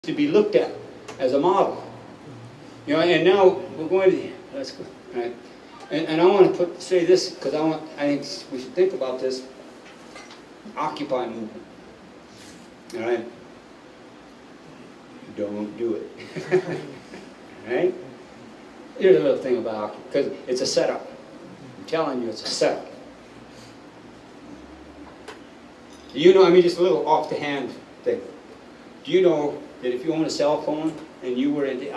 to be looked at as a model. You know, and now we're going to, let's go, right? And I want to say this, because I think we should think about this Occupy movement. All right? Don't do it. Right? Here's a little thing about Occupy, because it's a setup. I'm telling you, it's a setup. You know, I mean, just a little off the hand thing. Do you know that if you own a cell phone and you were into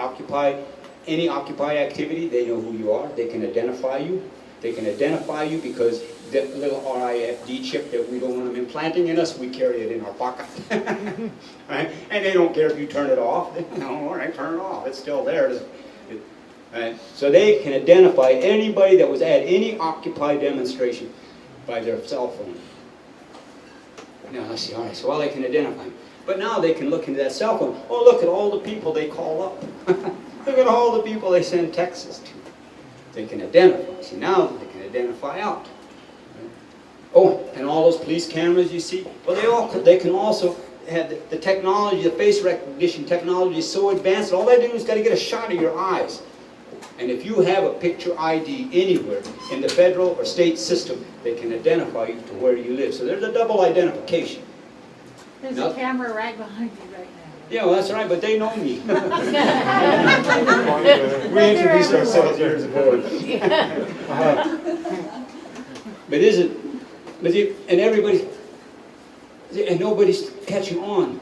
any Occupy activity, they know who you are, they can identify you. They can identify you because that little RIFD chip that we don't want them implanting in us, we carry it in our pocket. Right? And they don't care if you turn it off. No, all right, turn it off. It's still there. Right? So they can identify anybody that was at any Occupy demonstration by their cell phone. Now, let's see, all right, so all they can identify. But now they can look into that cell phone. Oh, look at all the people they call up. Look at all the people they send texts to. They can identify. See, now they can identify out. Oh, and all those police cameras you see, well, they can also have the technology, the face recognition technology is so advanced, all they do is got to get a shot of your eyes. And if you have a picture ID anywhere in the federal or state system, they can identify you to where you live. So there's a double identification. There's a camera right behind you right now. Yeah, well, that's right, but they know me. We introduced ourselves years ago. And everybody, and nobody's catching on.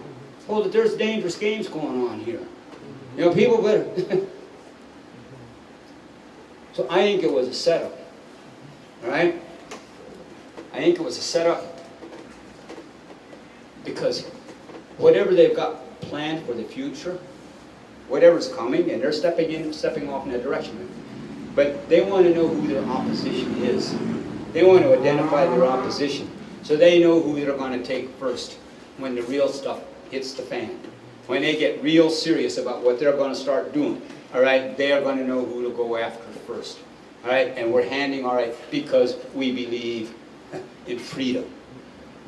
Oh, there's dangerous games going on here. You know, people better. So I think it was a setup. All right? I think it was a setup because whatever they've got planned for the future, whatever's coming, and they're stepping off in that direction. But they want to know who their opposition is. They want to identify their opposition so they know who they're going to take first when the real stuff hits the fan. When they get real serious about what they're going to start doing, all right, they are going to know who to go after first. All right, and we're handing, all right, because we believe in freedom.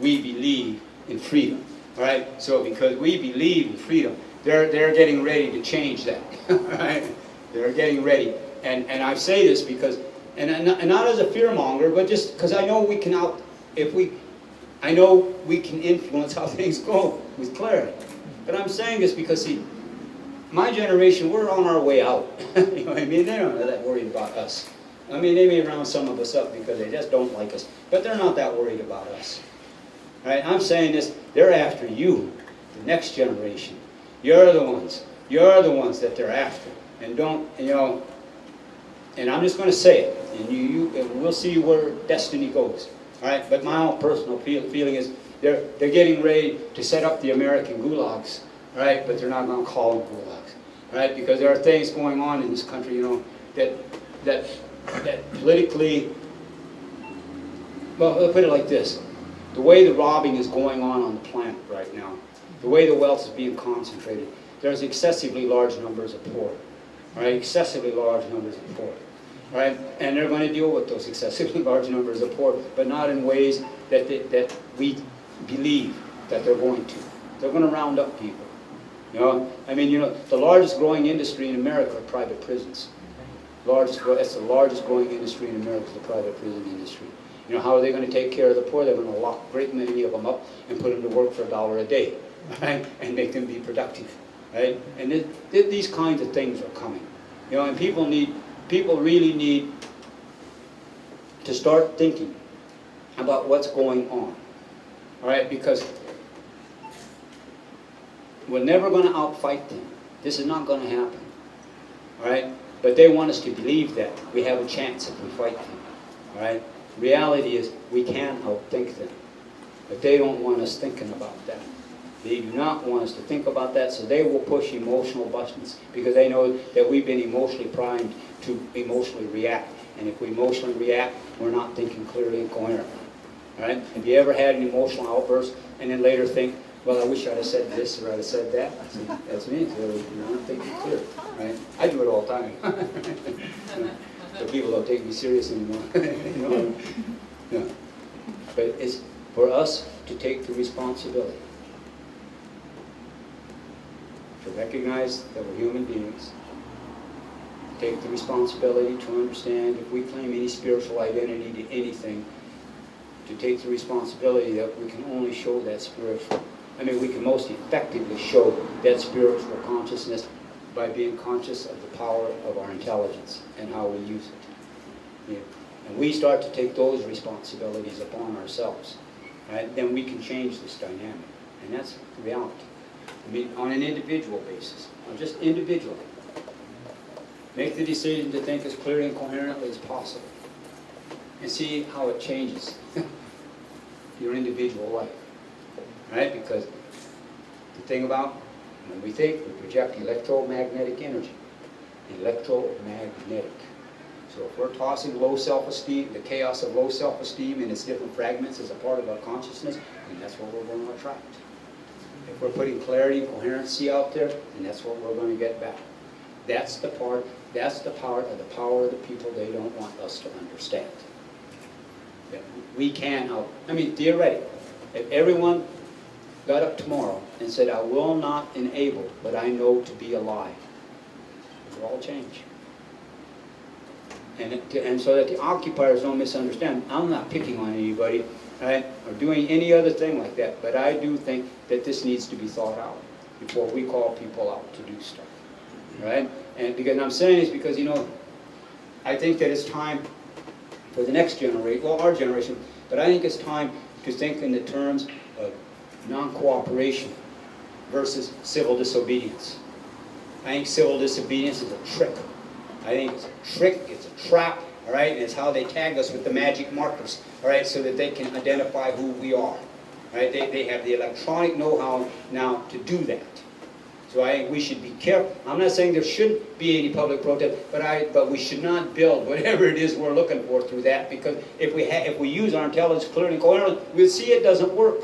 We believe in freedom. All right, so because we believe in freedom, they're getting ready to change that. All right, they're getting ready. And I say this because, and not as a fearmonger, but just because I know we can I know we can influence how things go with clarity. But I'm saying this because, see, my generation, we're on our way out. You know what I mean? They're not that worried about us. I mean, they may round some of us up because they just don't like us, but they're not that worried about us. All right? I'm saying this, they're after you, the next generation. You're the ones that they're after. And don't, you know, and I'm just going to say it, and we'll see where destiny goes. All right? But my own personal feeling is they're getting ready to set up the American gulags, right? But they're not going to call them gulags, right? Because there are things going on in this country, you know, that politically, well, I'll put it like this. The way the robbing is going on the planet right now, the way the wealth is being concentrated, there's excessively large numbers of poor, right? Excessively large numbers of poor, right? And they're going to deal with those excessively large numbers of poor, but not in ways that we believe that they're going to. They're going to round up people. You know, I mean, you know, the largest growing industry in America are private prisons. That's the largest growing industry in America, is the private prison industry. You know, how are they going to take care of the poor? They're going to lock a great many of them up and put them to work for $1 a day, right? And make them be productive, right? And these kinds of things are coming. You know, and people really need to start thinking about what's going on, all right? Because we're never going to outfight them. This is not going to happen, all right? But they want us to believe that we have a chance if we fight them, all right? Reality is we can outthink them, but they don't want us thinking about that. They do not want us to think about that, so they will push emotional buttons because they know that we've been emotionally primed to emotionally react. And if we emotionally react, we're not thinking clearly and coherently. All right? Have you ever had an emotional outburst and then later think, well, I wish I'd have said this or I'd have said that? See, that's me. So you're not thinking clear. Right? I do it all the time. So people don't take me serious anymore. You know? No. But it's for us to take the responsibility. For recognize that we're human beings, take the responsibility to understand if we claim any spiritual identity to anything, to take the responsibility that we can only show that we can most effectively show that spiritual consciousness by being conscious of the power of our intelligence and how we use it. Yeah. And we start to take those responsibilities upon ourselves, right? Then we can change this dynamic. And that's the reality. On an individual basis, on just individually. Make the decision to think as clearly and coherently as possible. And see how it changes your individual life. Right? Because the thing about when we think, we project electromagnetic energy. Electromagnetic. So if we're tossing low self-esteem, the chaos of low self-esteem in its different fragments as a part of our consciousness, then that's what we're going to attract. If we're putting clarity and coherency out there, then that's what we're going to get back. That's the power of the people they don't want us to understand. That we can help. Theoretically, if everyone got up tomorrow and said, I will not enable what I know to be a lie, it would all change. And so that the occupiers don't misunderstand, I'm not picking on anybody, right, or doing any other thing like that, but I do think that this needs to be thought out before we call people out to do stuff, right? And because I'm saying this because, I think that it's time for the next generation, well, our generation, but I think it's time to think in the terms of non-cooperation versus civil disobedience. I think civil disobedience is a trick. I think it's a trick, it's a trap, all right? And it's how they tag us with the magic markers, all right, so that they can identify who we are, right? They have the electronic know-how now to do that. So I think we should be careful. I'm not saying there shouldn't be any public protest, but we should not build whatever it is we're looking for through that, because if we use our intelligence clearly and coherently, we'll see it doesn't work.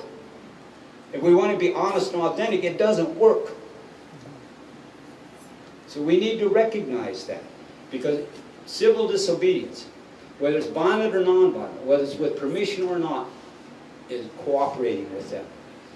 If we want to be honest and authentic, it doesn't work. So we need to recognize that. Because civil disobedience, whether it's violent or non-violent, whether it's with permission or not, is cooperating with them.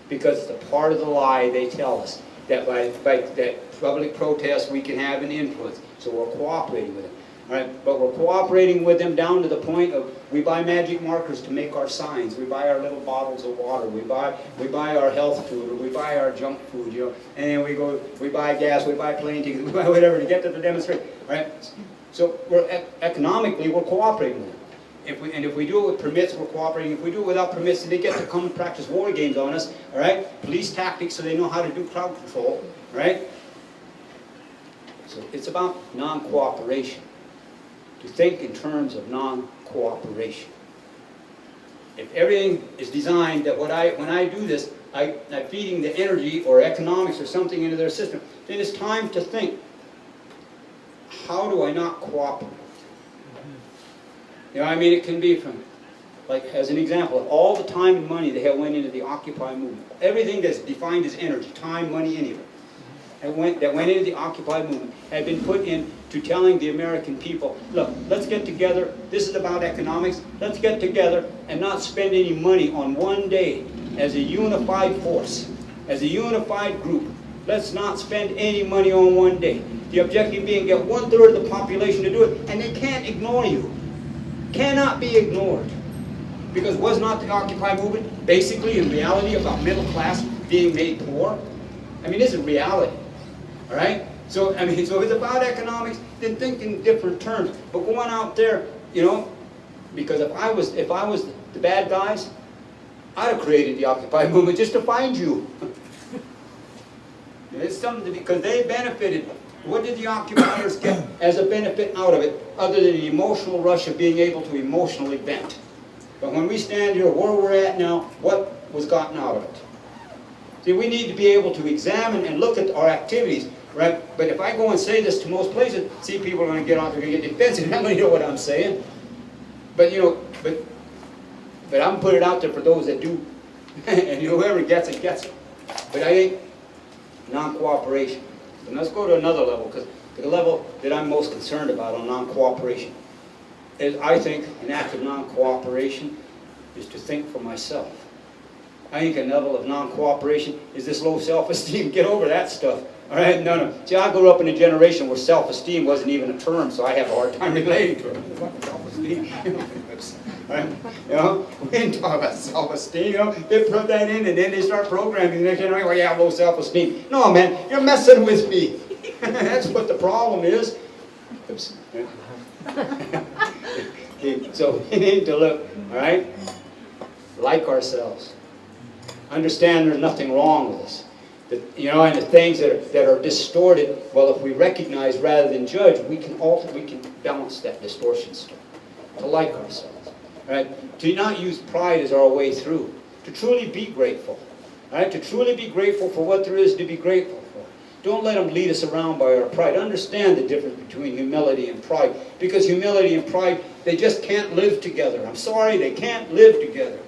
Because it's a part of the lie they tell us, that by that public protest we can have an influence. So we're cooperating with them. All right? But we're cooperating with them down to the point of we buy magic markers to make our signs. We buy our little bottles of water. We buy our health food, or we buy our junk food, and then we buy gas, we buy plane tickets, we buy whatever to get to the demonstration. Right? So economically we're cooperating with them. If we do it with permits, we're cooperating. If we do it without permits, they get to come and practice war games on us. All right? Police tactics, so they know how to do crowd control. Right? So it's about non-cooperation. To think in terms of non-cooperation. If everything is designed that when I do this, I'm feeding the energy or economics or something into their system, then it's time to think, how do I not cooperate? It can be from, like as an example, all the time and money that went into the Occupy movement. Everything that's defined as energy, time, money, any of it, that went into the Occupy movement had been put into telling the American people, look, let's get together, this is about economics, let's get together and not spend any money on one day as a unified force, as a unified group. Let's not spend any money on one day. The objective being get 1/3 of the population to do it, and they can't ignore you. Cannot be ignored. Because was not the Occupy movement basically in reality about middle class being made poor? This is reality. All right? So if it's about economics, then think in different terms. But going out there, because if I was the bad guys, I'd have created the Occupy movement just to find you. It's something because they benefited. What did the occupiers get as a benefit out of it, other than the emotional rush of being able to emotionally vent? But when we stand here where we're at now, what was gotten out of it? See, we need to be able to examine and look at our activities, right? But if I go and say this to most places, see, people are going to get on, they're going to get defensive. They're not going to know what I'm saying. But but I'm putting it out there for those that do, and whoever gets it, gets it. But I think non-cooperation. And let's go to another level, because the level that I'm most concerned about on non-cooperation is, I think, an act of non-cooperation is to think for myself. I think a level of non-cooperation is this low self-esteem. Get over that stuff. All right, no. See, I grew up in a generation where self-esteem wasn't even a term, so I have a hard time relating to it. Self-esteem. Right? You know, we didn't talk about self-esteem. You know, they put that in, and then they start programming the next generation. Well, you have low self-esteem. No, man, you're messing with me. That's what the problem is. Oops. So we need to look, all right, like ourselves. Understand there's nothing wrong with us. You know, and the things that are distorted, well, if we recognize rather than judge, we can balance that distortion stuff. To like ourselves, right? To not use pride as our way through. To truly be grateful, right? To truly be grateful for what there is to be grateful for. Don't let them lead us around by our pride. Understand the difference between humility and pride, because humility and pride, they just can't live together. I'm sorry, they can't live together.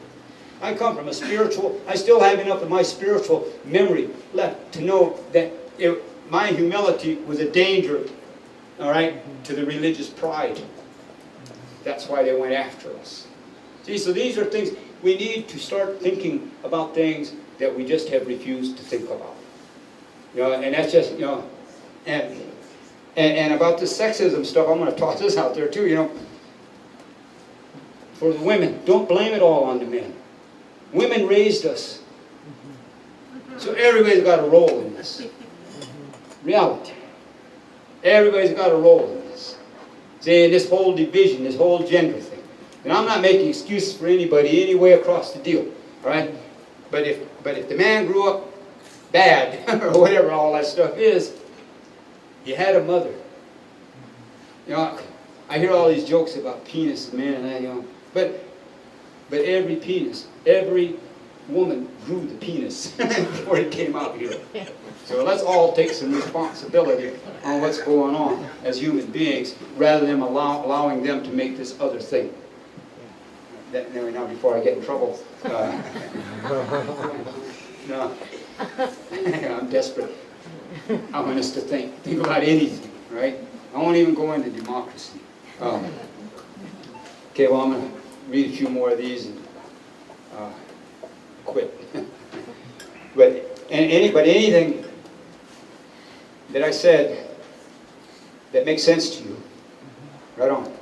I come from a spiritual, I still have enough of my spiritual memory left to know that my humility was a danger, all right, to the religious pride. That's why they went after us. See, so these are things, we need to start thinking about things that we just have refused to think about. You know, and that's just, you know, and about the sexism stuff, I'm going to toss this out there too, you know. For the women, don't blame it all on the men. Women raised us. So everybody's got a role in this. Reality. Everybody's got a role in this. See, this whole division, this whole gender thing. And I'm not making excuses for anybody any way across the deal. All right? But if the man grew up bad, or whatever all that stuff is, he had a mother. You know, I hear all these jokes about penis, man, and that, you know. But every penis, every woman grew the penis before it came out here. So let's all take some responsibility on what's going on as human beings, rather than allowing them to make this other thing. Now, before I get in trouble, no, I'm desperate. I want us to think about anything, right? I won't even go into democracy. Okay, well, I'm going to read a few more of these and quit. But anything that I said that makes sense to you, right on.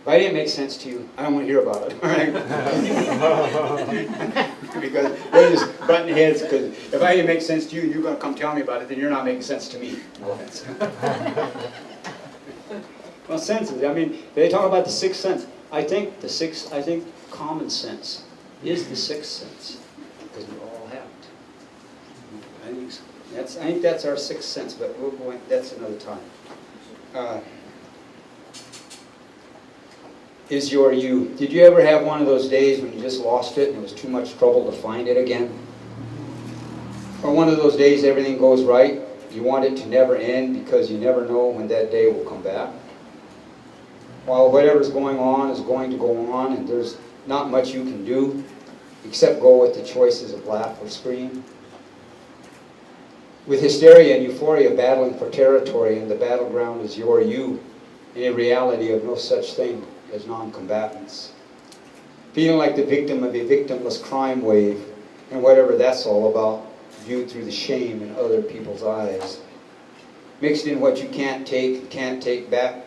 If I didn't make sense to you, I don't want to hear about it. All right? Because we're just butting heads. Because if I didn't make sense to you, and you're going to come tell me about it, then you're not making sense to me. No offense. Well, senses. I mean, they talk about the sixth sense. I think common sense is the sixth sense, because we all have it. I think that's our sixth sense, but we'll go in, that's another time. Is your you? Did you ever have one of those days when you just lost it and it was too much trouble to find it again? Or one of those days everything goes right, you want it to never end because you never know when that day will come back? While whatever's going on is going to go on, and there's not much you can do except go with the choices of laugh or scream. With hysteria and euphoria battling for territory, and the battleground is your you, in a reality of no such thing as non-combatants. Feeling like the victim of a victimless crime wave, and whatever that's all about, viewed through the shame in other people's eyes. Mixed in what you can't take back,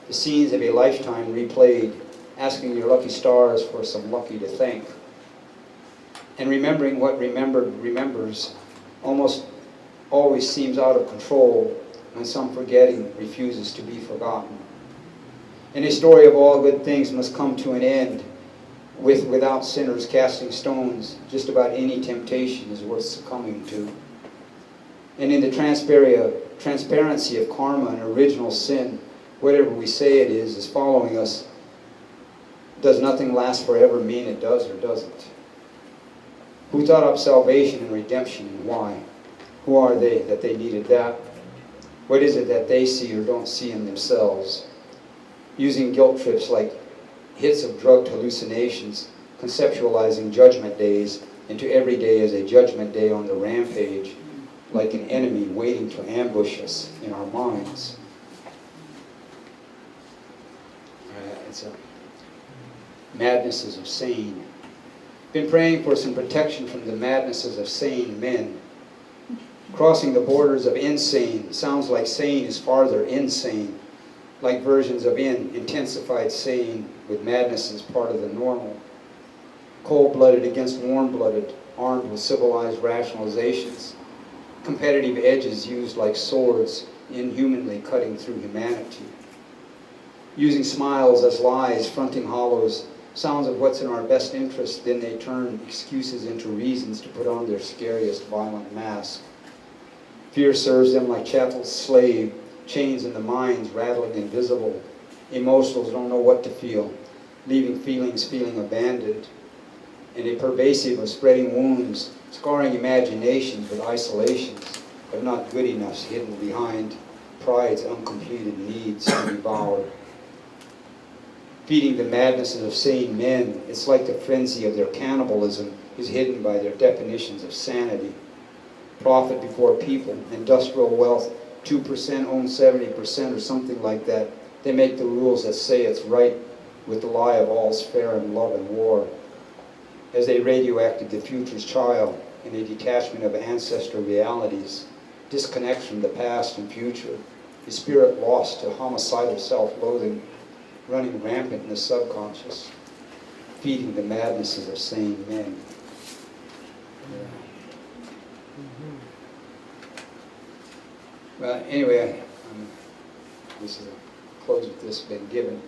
the scenes of a lifetime replayed, asking your lucky stars for some lucky to thank. And remembering what remembered remembers almost always seems out of control when some forgetting refuses to be forgotten. And a story of all good things must come to an end without sinners casting stones. Just about any temptation is worth succumbing to. And in the transparency of karma and original sin, whatever we say it is following us. Does nothing last forever mean it does or doesn't? Who thought up salvation and redemption, and why? Who are they that they needed that? What is it that they see or don't see in themselves? Using guilt trips like hits of drugged hallucinations, conceptualizing judgment days into every day as a judgment day on the rampage, like an enemy waiting to ambush us in our minds. It's a madnesses of sane. Been praying for some protection from the madnesses of sane men. Crossing the borders of insane sounds like sane is farther insane, like versions of intensified sane with madness as part of the normal. Cold-blooded against warm-blooded, armed with civilized rationalizations. Competitive edges used like swords, inhumanly cutting through humanity. Using smiles as lies, fronting hollows, sounds of what's in our best interest, then they turn excuses into reasons to put on their scariest violent mask. Fear serves them like chattel's slave, chains in the minds rattling invisible. Emotionals don't know what to feel, leaving feelings feeling abandoned. And a pervasive of spreading wounds, scarring imaginations with isolations, but not good enoughs hidden behind pride's uncompleted needs to devour. Feeding the madnesses of sane men, it's like the frenzy of their cannibalism is hidden by their definitions of sanity. Profit before people, industrial wealth, 2% own 70% or something like that. They make the rules that say it's right with the lie of all's fair in love and war. As they radioactive the future's child in a detachment of ancestral realities, disconnect from the past and future, a spirit lost to homicidal self-loathing, running rampant in the subconscious, feeding the madnesses of sane men. Well, anyway, this is a close with this been given,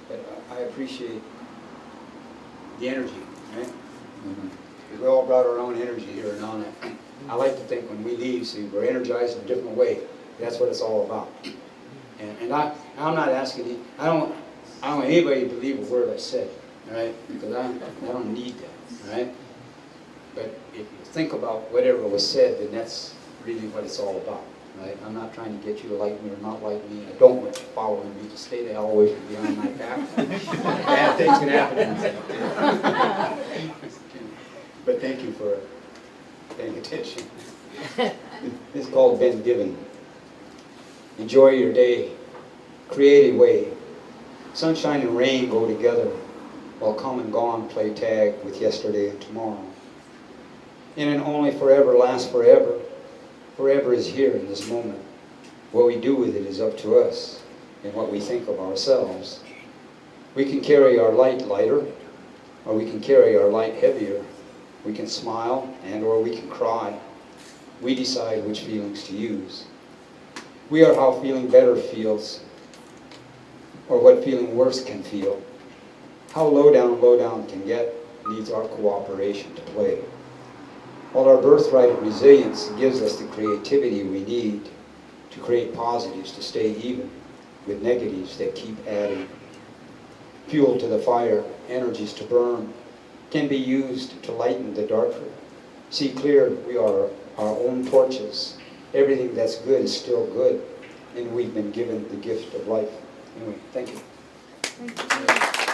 but I appreciate the energy, right? Because we all brought our own energy here and on it. I like to think when we leave, see, we're energized in a different way. That's what it's all about. And I'm not asking you, I don't want anybody to believe a word I said, right? Because I don't need that, right? But if you think about whatever was said, then that's really what it's all about, right? I'm not trying to get you to like me or not like me. I don't want you following me. Just stay the hell away from behind my back. Bad things can happen. But thank you for paying attention. It's called Been Given. Enjoy your day. Create a way. Sunshine and rain go together, while come and gone play tag with yesterday and tomorrow. In an only forever lasts forever. Forever is here in this moment. What we do with it is up to us and what we think of ourselves. We can carry our light lighter, or we can carry our light heavier. We can smile and or we can cry. We decide which feelings to use. We are how feeling better feels, or what feeling worse can feel. How low down can get needs our cooperation to play. While our birthright of resilience gives us the creativity we need to create positives to stay even with negatives that keep adding. Fuel to the fire, energies to burn, can be used to lighten the darker. See clear, we are our own torches. Everything that's good is still good, and we've been given the gift of life. Anyway, thank you. Thank you.